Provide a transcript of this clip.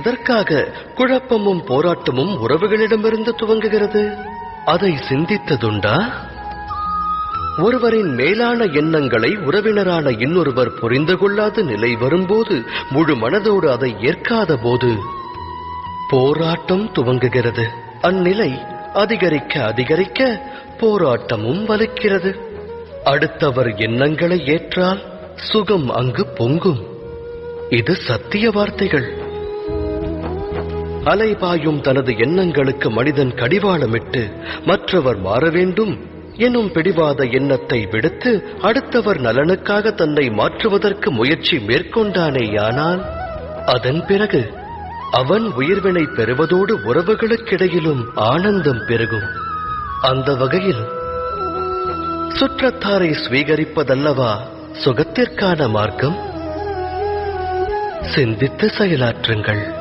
எதற்காக குழப்பமும் போராட்டமும் உறவுகளிடமிருந்து துவங்குகிறது? அதை சிந்தித்ததுண்டா? ஒருவரின் மேலான எண்ணங்களை உறவினரான இன்னொருவர் புரிந்து கொள்ளாத நிலை வரும்போது, முழு மனதோடு அதை ஏற்காத போது போராட்டம் துவங்குகிறது. அந்நிலை அதிகரிக்க அதிகரிக்க போராட்டமும் வலுக்கிறது. அடுத்தவர் எண்ணங்களை ஏற்றால் சுகம் அங்கு பொங்கும். இது சத்திய வார்த்தைகள். அலைபாயும் தனது எண்ணங்களுக்கு மனிதன் கடிவாளமிட்டு மற்றவர் மாற வேண்டும் எனும் பிடிவாத எண்ணத்தை விடுத்து அடுத்தவர் நலனுக்காக தன்னை மாற்றுவதற்கு முயற்சி மேற்கொண்டானேயானால் அதன் பிறகு அவன் உயிர்வினை பெறுவதோடு உறவுகளுக்கிடையிலும் ஆனந்தம் பெருகும். அந்த வகையில் சுற்றத்தாரை ஸ்வீகரிப்பதல்லவா சுகத்திற்கான மார்க்கம்? சிந்தித்து செயலாற்றுங்கள்.